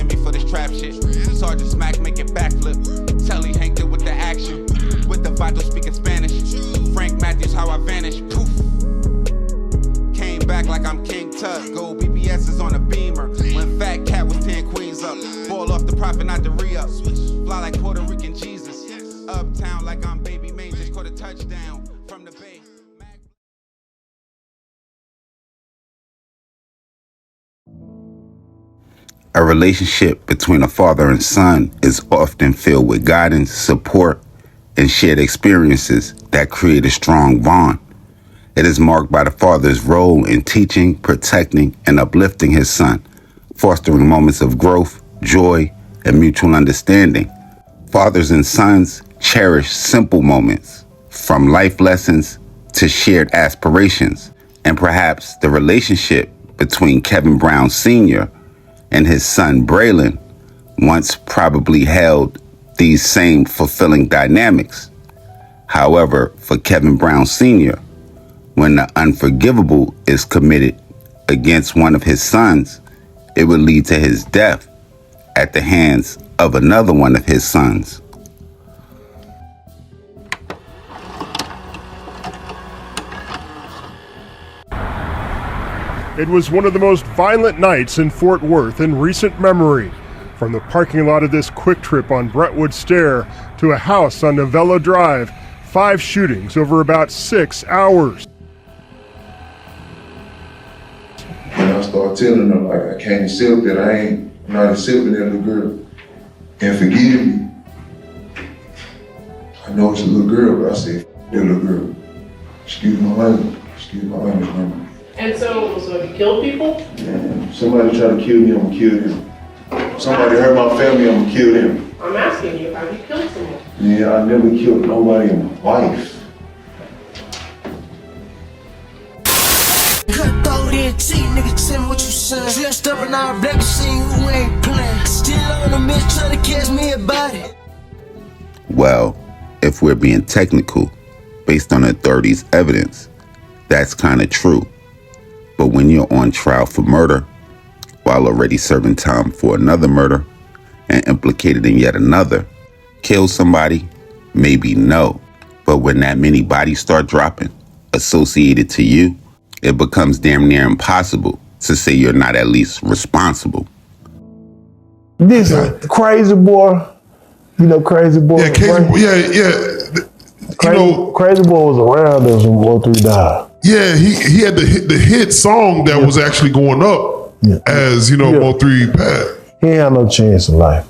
forgive me for this trap shit. Sergeant Smack make it backflip. Telly Hank did with the action. With the Vato speaking Spanish. Frank Matthews, how I vanish. Poof. Came back like I'm King Tut. Gold BBS is on a beamer. When Fat Cat was 10 queens up. Ball off the profit, not the re-up. Fly like Puerto Rican Jesus. Uptown like I'm Baby May. Just caught a touchdown from the Bay. A relationship between a father and son is often filled with guidance, support, and shared experiences that create a strong bond. It is marked by the father's role in teaching, protecting, and uplifting his son, fostering moments of growth, joy, and mutual understanding. Fathers and sons cherish simple moments, from life lessons to shared aspirations, and perhaps the relationship between Kevin Brown Sr. and his son Braylin once probably held these same fulfilling dynamics. However, for Kevin Brown Sr., when the unforgivable is committed against one of his sons, it would lead to his death at the hands of another one of his sons. It was one of the most violent nights in Fort Worth in recent memory. From the parking lot of this quick trip on Brentwood Stair to a house on Novello Drive, 5 shootings over about 6 hours. And I started telling them, like, I can't accept that. I ain't not accepting that little girl. And forgive me. I know it's a little girl, but I said, that little girl. Excuse my language. Excuse my language, mama. And so you killed people? Yeah. Somebody try to kill me, I'm gonna kill them. Somebody hurt my family, I'm gonna kill them. I'm asking you, have you killed someone? Yeah, I never killed nobody in my life. What you saying? Dressed up in our black scene, who ain't playing? Still on the miss, trying to catch me about it. Well, if we're being technical, based on the authorities' evidence, that's kind of true. But when you're on trial for murder, while already serving time for another murder, and implicated in yet another, kill somebody? Maybe no. But when that many bodies start dropping, associated to you, it becomes damn near impossible to say you're not at least responsible. This Crazy Boy, you know Crazy Boy? Yeah, Crazy Boy was around us when MOBB died. Yeah, he had the hit song that was actually going up as, MOBB passed. He ain't had no chance in life.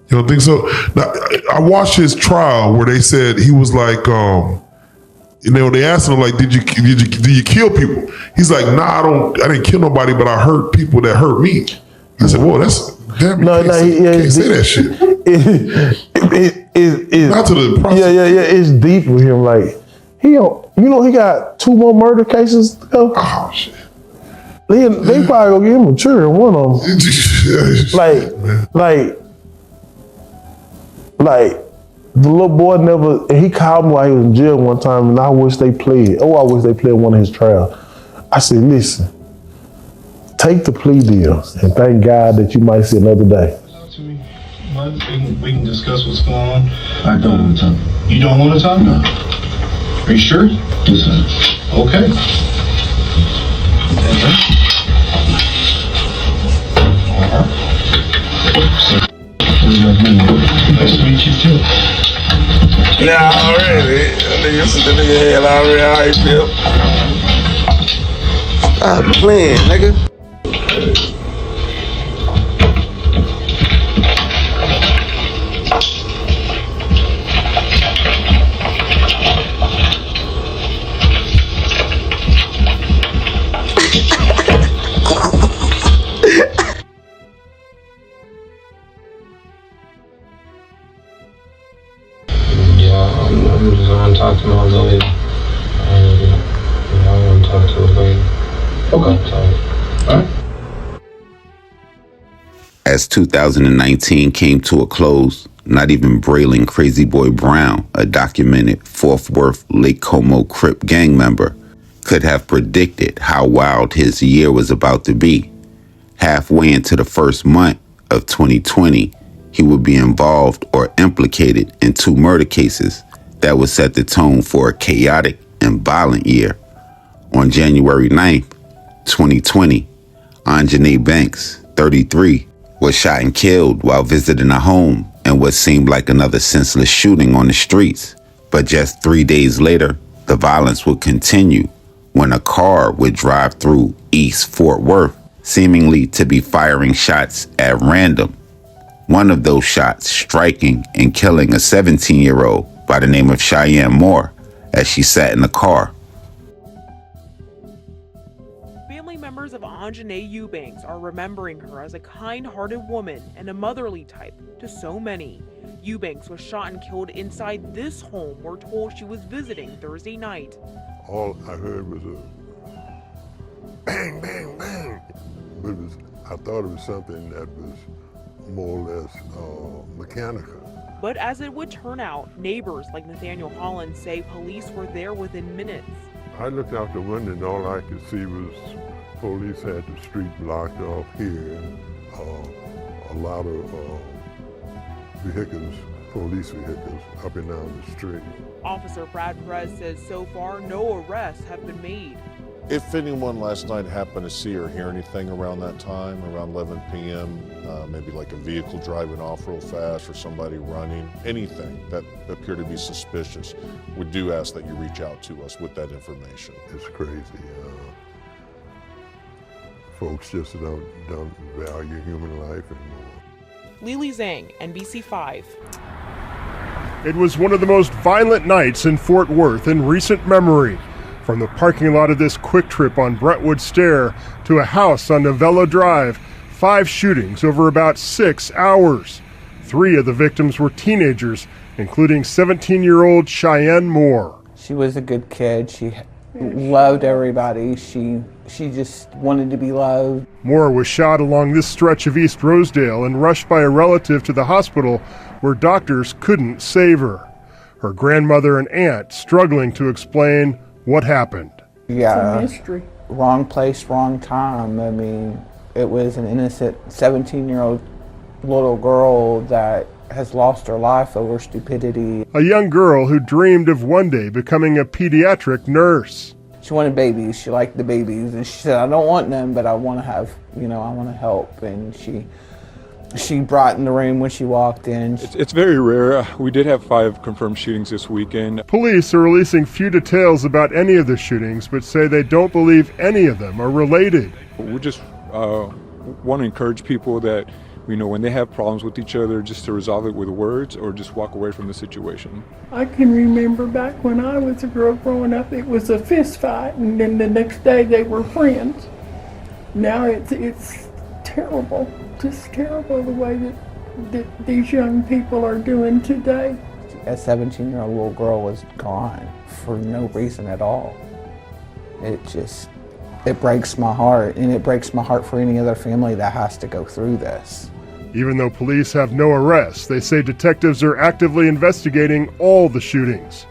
You don't think so? Now, I watched his trial where they said he was like, they asked him like, did you kill people? He's like, nah, I didn't kill nobody, but I hurt people that hurt me. I said, whoa, that's damn. Can't say that shit. Not to the process. Yeah. It's deep with him. Like he got 2 more murder cases to go. Oh shit. They probably gonna get him a jury in one of them. like the little boy never. And he called me while he was in jail one time, and I wish they played. Oh, I wish they played one of his trials. I said, listen, take the plea deal, and thank God that you might see another day. We can discuss what's going on. I don't want to talk. You don't want to talk? No. Are you sure? Yes, sir. Okay. Nice to meet you too. Nah, already. The nigga had already how he feel. Stop playing, nigga. I'm just going to talk to my lawyer. I want to talk to her later. Okay. All right. As 2019 came to a close, not even Braylin Crazy Boy Brown, a documented Fort Worth Lake Como Crip gang member, could have predicted how wild his year was about to be. Halfway into the first month of 2020, he would be involved or implicated in 2 murder cases that would set the tone for a chaotic and violent year. On January 9th, 2020, Anjanae Banks, 33, was shot and killed while visiting a home in what seemed like another senseless shooting on the streets. But just 3 days later, the violence would continue when a car would drive through East Fort Worth, seemingly to be firing shots at random. One of those shots striking and killing a 17-year-old by the name of Cheyenne Moore as she sat in the car. Family members of Anjanae Eubanks are remembering her as a kind-hearted woman and a motherly type to so many. Eubanks was shot and killed inside this home we're told she was visiting Thursday night. All I heard was a bang, bang, bang. But I thought it was something that was more or less mechanical. But as it would turn out, neighbors like Nathaniel Holland say police were there within minutes. I looked out the window and all I could see was police had the street blocked off here. A lot of vehicles, police vehicles, up and down the street. Officer Brad Perez says so far no arrests have been made. If anyone last night happened to see or hear anything around that time, around 11 p.m., maybe like a vehicle driving off real fast or somebody running, anything that appeared to be suspicious, we do ask that you reach out to us with that information. It's crazy. Folks just don't value human life anymore. Lily Zhang, NBC5. It was one of the most violent nights in Fort Worth in recent memory. From the parking lot of this quick trip on Brentwood Stair to a house on Novella Drive, 5 shootings over about 6 hours. 3 of the victims were teenagers, including 17-year-old Cheyenne Moore. She was a good kid. She loved everybody. She just wanted to be loved. Moore was shot along this stretch of East Rosedale and rushed by a relative to the hospital where doctors couldn't save her. Her grandmother and aunt struggling to explain what happened. Yeah, It's a mystery. Wrong place, wrong time. I mean, it was an innocent 17-year-old little girl that has lost her life over stupidity. A young girl who dreamed of one day becoming a pediatric nurse. She wanted babies. She liked the babies, and she said, "I don't want them, but I want to have, I want to help." And she brought in the room when she walked in. It's very rare. We did have 5 confirmed shootings this weekend. Police are releasing few details about any of the shootings, but say they don't believe any of them are related. We just want to encourage people that, when they have problems with each other, just to resolve it with words or just walk away from the situation. I can remember back when I was a girl growing up, it was a fist fight, and then the next day they were friends. Now it's terrible, just terrible the way that these young people are doing today. A 17-year-old little girl was gone for no reason at all. It breaks my heart, and it breaks my heart for any other family that has to go through this. Even though police have no arrests, they say detectives are actively investigating all the shootings.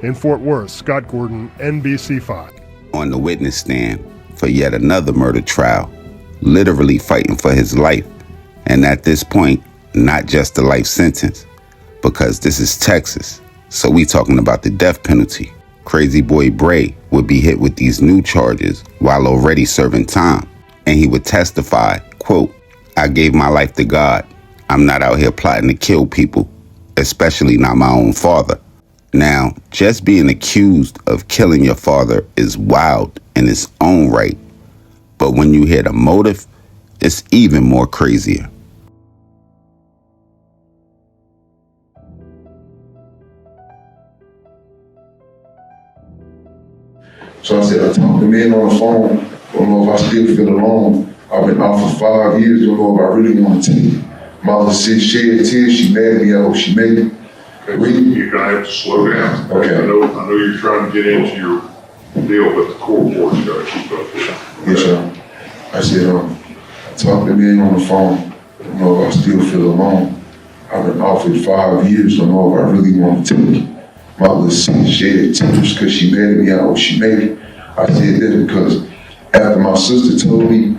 In Fort Worth, Scott Gordon, NBC5. On the witness stand for yet another murder trial, literally fighting for his life. And at this point, not just a life sentence, because this is Texas. So we talking about the death penalty. Crazy Boy Bray would be hit with these new charges while already serving time. And he would testify, quote, "I gave my life to God. I'm not out here plotting to kill people, especially not my own father." Now, just being accused of killing your father is wild in its own right. But when you hear the motive, it's even more crazier. So I said, I talked to men on the phone. I don't know if I still feel alone. I've been out for 5 years. Don't know if I really want to take it. Mother said, shed tears. She mad at me. I hope she made it. You're gonna have to slow down. Okay. I know you're trying to get into your deal with the court order. You gotta keep up with it. Yes, sir. I said, talk to me on the phone. I don't know if I still feel alone. I've been out for 5 years. Don't know if I really want to take it. Mother said, shed tears because she mad at me. I hope she made it. I said that because after my sister told me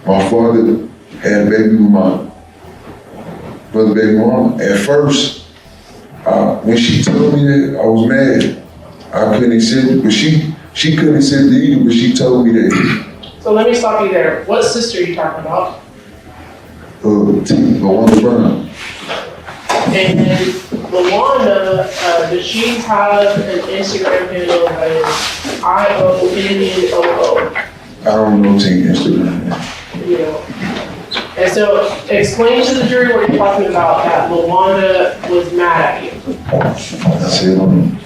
my father had a baby with my for the baby mama. At first, when she told me that, I was mad. I couldn't accept it, but she couldn't accept it either, but she told me that. So let me stop you there. What sister are you talking about? LaWanda Brown. And LaWanda, does she have an Instagram handle that is IONNOO? I don't know Team Instagram. Yeah. And so explain to the jury what you're talking about, that LaWanda was mad at you. I said, on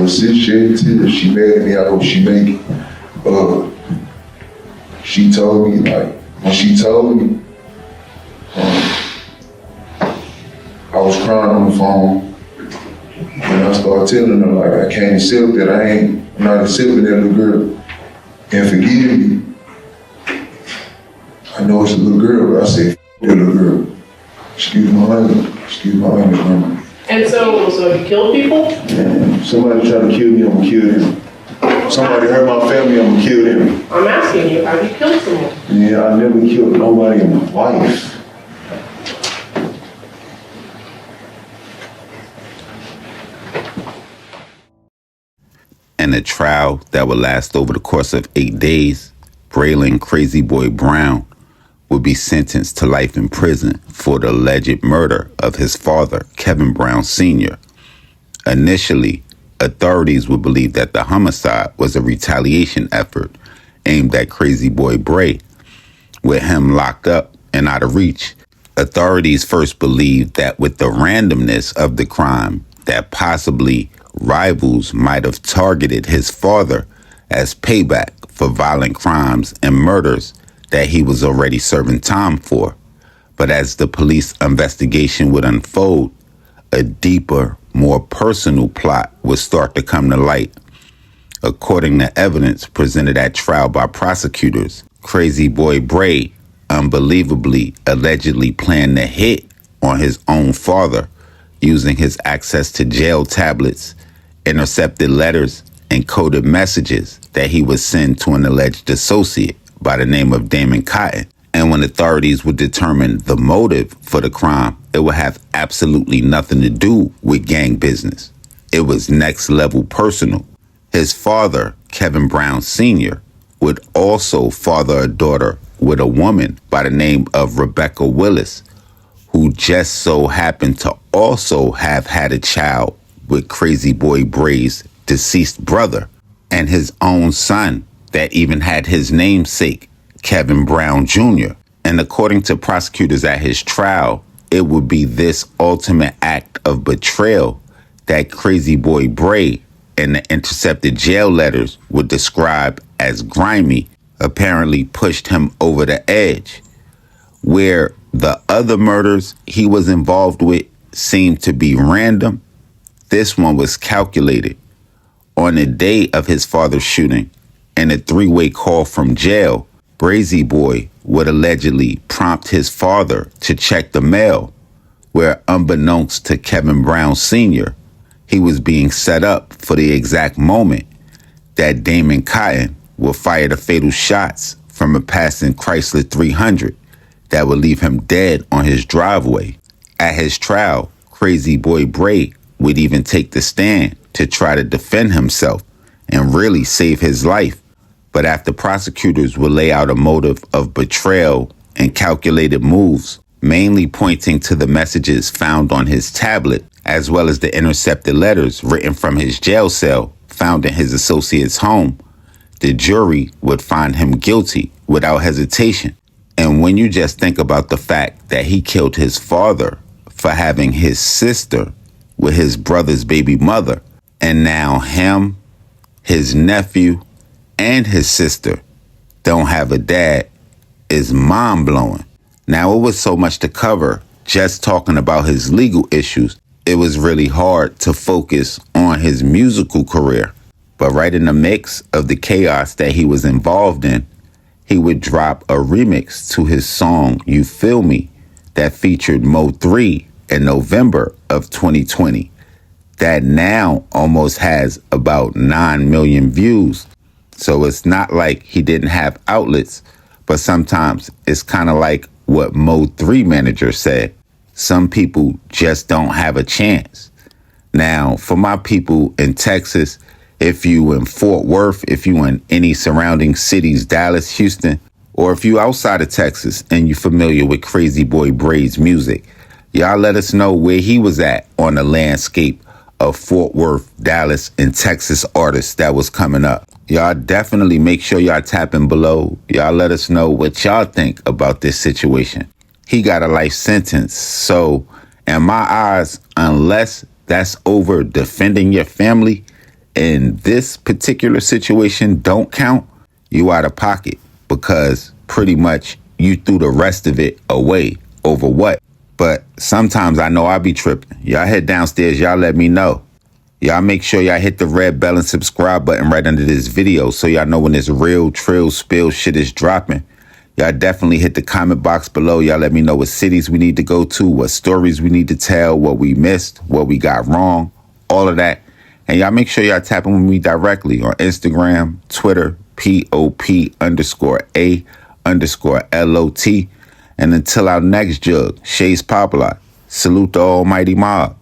the shit tears, she mad at me, I hope she make it. She told me, like, when she told me, I was crying on the phone. And I started telling her, like, I can't accept that, I'm not accepting that little girl. And forgive me. I know it's a little girl, but I said, that little girl. Excuse my language, mama. And so you killed people? Yeah, somebody tried to kill me, I'm gonna kill them. Somebody hurt my family, I'm gonna kill them. I'm asking you, have you killed someone? Yeah, I never killed nobody in my life. In a trial that would last over the course of 8 days, Braylin Crazy Boy Brown would be sentenced to life in prison for the alleged murder of his father, Kevin Brown Sr. Initially, authorities would believe that the homicide was a retaliation effort aimed at Crazy Boy Bray. With him locked up and out of reach, authorities first believed that with the randomness of the crime, that possibly rivals might have targeted his father as payback for violent crimes and murders that he was already serving time for. But as the police investigation would unfold, a deeper, more personal plot would start to come to light. According to evidence presented at trial by prosecutors, Crazy Boy Bray unbelievably allegedly planned the hit on his own father using his access to jail tablets, intercepted letters, and coded messages that he would send to an alleged associate by the name of Damon Cotton. And when authorities would determine the motive for the crime, it would have absolutely nothing to do with gang business. It was next level personal. His father, Kevin Brown Sr., would also father a daughter with a woman by the name of Rebecca Willis, who just so happened to also have had a child with Crazy Boy Bray's deceased brother, and his own son that even had his namesake, Kevin Brown Jr. And according to prosecutors at his trial, it would be this ultimate act of betrayal that Crazy Boy Bray and the intercepted jail letters would describe as grimy apparently pushed him over the edge. Where the other murders he was involved with seemed to be random, this one was calculated. On the day of his father's shooting, in a three-way call from jail, Crazy Boy would allegedly prompt his father to check the mail, where unbeknownst to Kevin Brown Sr., he was being set up for the exact moment that Damon Cotton would fire the fatal shots from a passing Chrysler 300 that would leave him dead on his driveway. At his trial, Crazy Boy Bray would even take the stand to try to defend himself and really save his life. But after prosecutors would lay out a motive of betrayal and calculated moves, mainly pointing to the messages found on his tablet, as well as the intercepted letters written from his jail cell found in his associate's home, the jury would find him guilty without hesitation. And when you just think about the fact that he killed his father for having his sister with his brother's baby mother, and now him, his nephew, and his sister don't have a dad, is mind-blowing. Now, it was so much to cover just talking about his legal issues, it was really hard to focus on his musical career. But right in the mix of the chaos that he was involved in, he would drop a remix to his song You Feel Me that featured MOBB in November of 2020 that now almost has about 9 million views. So it's not like he didn't have outlets, but sometimes it's kind of like what MOBB manager said. Some people just don't have a chance. Now, for my people in Texas, if you in Fort Worth, if you in any surrounding cities, Dallas, Houston, or if you outside of Texas and you familiar with Crazy Boy Bray's music, y'all let us know where he was at on the landscape of Fort Worth, Dallas, and Texas artists that was coming up. Y'all definitely make sure y'all tapping below. Y'all let us know what y'all think about this situation. He got a life sentence. So in my eyes, unless that's over defending your family, in this particular situation don't count, you out of pocket, because pretty much you threw the rest of it away over what? But sometimes I know I be tripping. Y'all head downstairs, y'all let me know. Y'all make sure y'all hit the red bell and subscribe button right under this video so y'all know when this real trill spill shit is dropping. Y'all definitely hit the comment box below. Y'all let me know what cities we need to go to, what stories we need to tell, what we missed, what we got wrong, all of that. And y'all make sure y'all tapping with me directly on Instagram, Twitter, POP_A_LOT. And until our next jug, Shay's Popalot. Salute the almighty mob.